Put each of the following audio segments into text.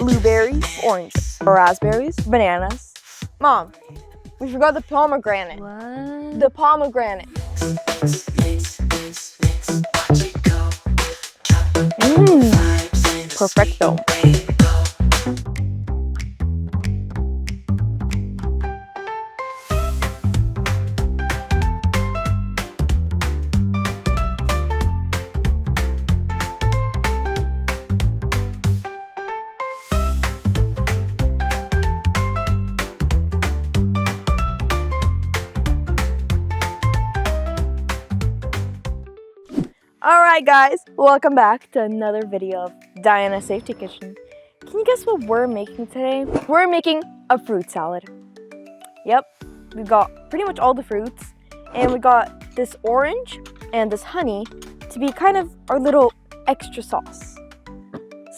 blueberries, oranges, raspberries, bananas. Mom, we forgot the pomegranate. What? The pomegranate. Perfecto. Alright guys, welcome back to another video of Diana's Safety Kitchen. Can you guess what we're making today? We're making a fruit salad. Yep, we got pretty much all the fruits, and we got this orange and this honey to be kind of our little extra sauce.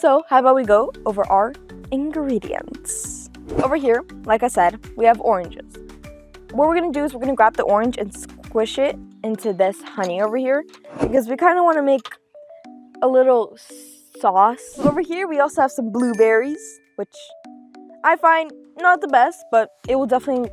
So how about we go over our ingredients? Over here, like I said, we have oranges. What we're gonna do is we're gonna grab the orange and squish it into this honey over here because we kind of want to make a little sauce. Over here we also have some blueberries, which I find not the best, but it will definitely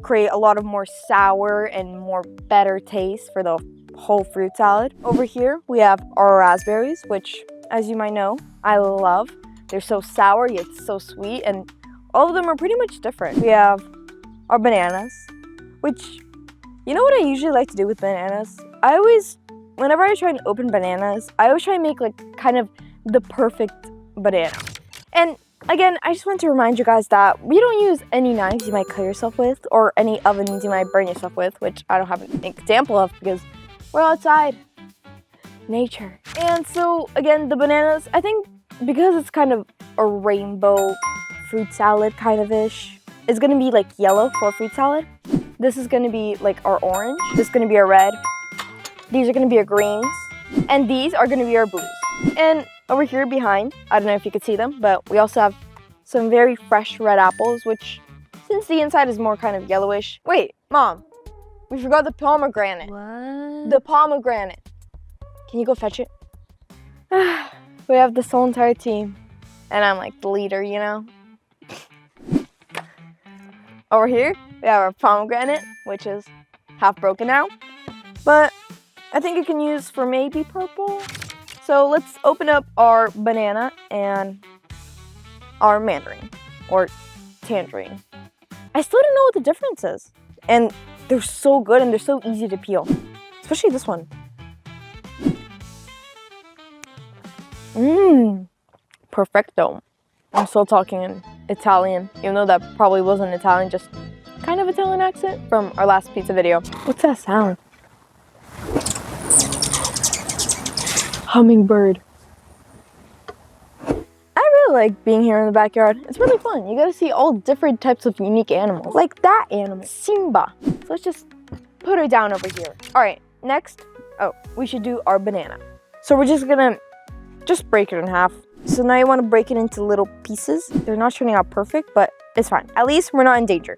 create a lot of more sour and more better taste for the whole fruit salad. Over here we have our raspberries, which as you might know, I love. They're so sour yet so sweet, and all of them are pretty much different. We have our bananas, which, you know what I usually like to do with bananas? Whenever I try and open bananas, I always try and make like kind of the perfect banana. And again, I just want to remind you guys that we don't use any knives you might cut yourself with or any ovens you might burn yourself with, which I don't have an example of because we're outside. Nature. And so again, the bananas, I think because it's kind of a rainbow fruit salad kind of ish, it's gonna be like yellow for fruit salad. This is gonna be like our orange. This is gonna be our red. These are gonna be our greens. And these are gonna be our blues. And over here behind, I don't know if you can see them, but we also have some very fresh red apples, which since the inside is more kind of yellowish. Wait, Mom, we forgot the pomegranate. What? The pomegranate. Can you go fetch it? We have this whole entire team. And I'm like the leader, you know? Over here, we have our pomegranate, which is half broken now. But I think you can use for maybe purple. So let's open up our banana and our mandarin, or tangerine. I still don't know what the difference is. And they're so good and they're so easy to peel. Especially this one. Perfecto. I'm still talking in Italian, even though that probably wasn't Italian, just kind of Italian accent from our last pizza video. What's that sound? Hummingbird. I really like being here in the backyard. It's really fun. You get to see all different types of unique animals. Like that animal, Simba. So let's just put her down over here. All right, next, we should do our banana. So we're just gonna break it in half. So now you want to break it into little pieces. They're not turning out perfect, but it's fine. At least we're not in danger.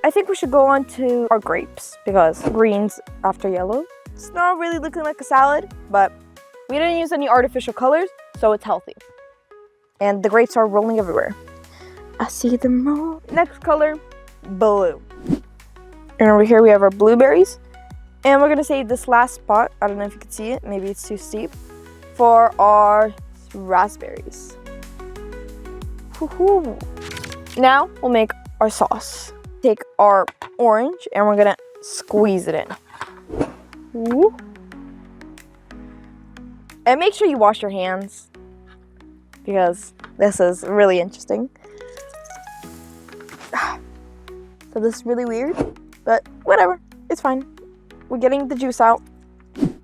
I think we should go on to our grapes because greens after yellow. It's not really looking like a salad, but we didn't use any artificial colors, so it's healthy. And the grapes are rolling everywhere. I see them roll. Next color, blue. And over here we have our blueberries. And we're gonna save this last spot. I don't know if you can see it. Maybe it's too steep. For our raspberries. Woohoo. Now we'll make our sauce. Take our orange and we're gonna squeeze it in. Woo. And make sure you wash your hands because this is really interesting. So this is really weird, but whatever, it's fine. We're getting the juice out.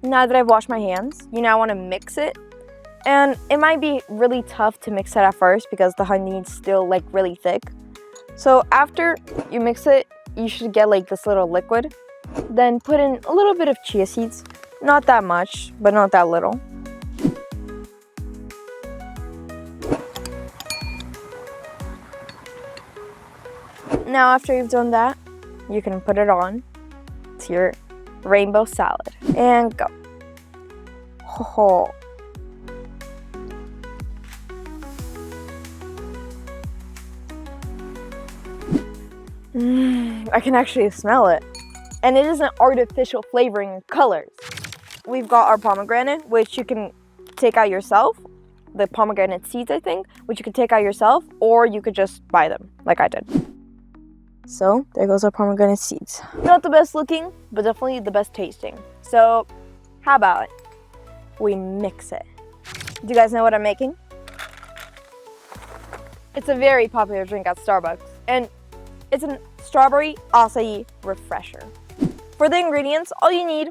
Now that I've washed my hands, you now want to mix it. And it might be really tough to mix it at first because the honey is still like really thick. So after you mix it, you should get like this little liquid. Then put in a little bit of chia seeds. Not that much, but not that little. Now after you've done that, you can put it on to your rainbow salad and go. Ho ho. I can actually smell it. And it isn't artificial flavoring and colors. We've got our pomegranate, which you can take out yourself. The pomegranate seeds, I think, which you can take out yourself, or you could just buy them, like I did. So, there goes our pomegranate seeds. Not the best looking, but definitely the best tasting. So, how about we mix it? Do you guys know what I'm making? It's a very popular drink at Starbucks, and it's a strawberry acai refresher. For the ingredients, all you need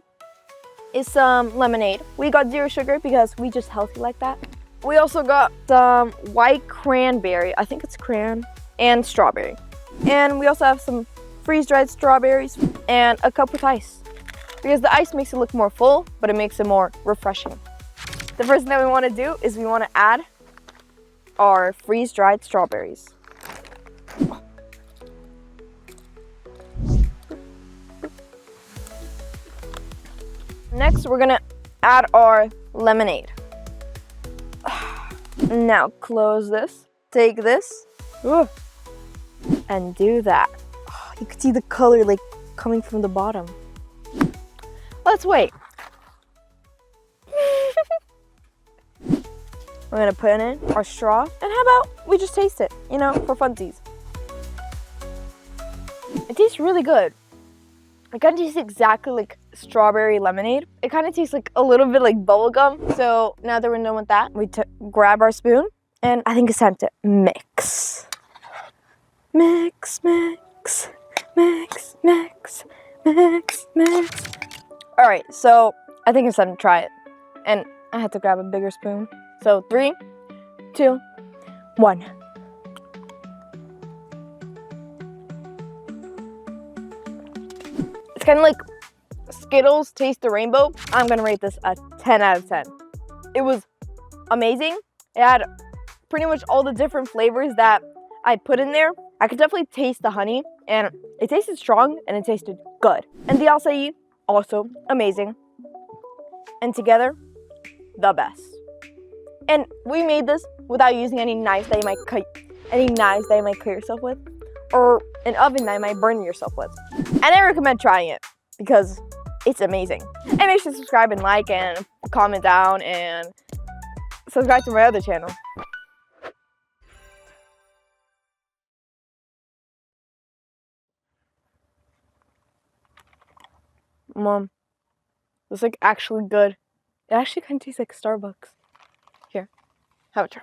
is some lemonade. We got 0 sugar because we just healthy like that. We also got some white cranberry, I think it's cran, and strawberry. And we also have some freeze-dried strawberries and a cup with ice. Because the ice makes it look more full, but it makes it more refreshing. The first thing that we want to do is we want to add our freeze-dried strawberries. Next, we're gonna add our lemonade. Now close this, take this, and do that. You can see the color like coming from the bottom. Let's wait. We're gonna put in our straw, and how about we just taste it, you know, for funsies. It tastes really good. It kind of tastes exactly like strawberry lemonade. It kind of tastes like a little bit like bubble gum. So now that we're done with that, we grab our spoon, and I think it's time to mix. Mix, mix, mix, mix, mix, mix. All right, so I think it's time to try it. And I had to grab a bigger spoon. So 3, 2, 1. It's kind of like Skittles Taste the Rainbow. I'm gonna rate this a 10 out of 10. It was amazing. It had pretty much all the different flavors that I put in there. I could definitely taste the honey, and it tasted strong and it tasted good. And the acai, also amazing. And together, the best. And we made this without using any knives that you might cut yourself with, or an oven that you might burn yourself with. And I recommend trying it because it's amazing. And make sure to subscribe and like and comment down and subscribe to my other channel. Mom, it's like actually good. It actually kind of tastes like Starbucks. Here, have a try.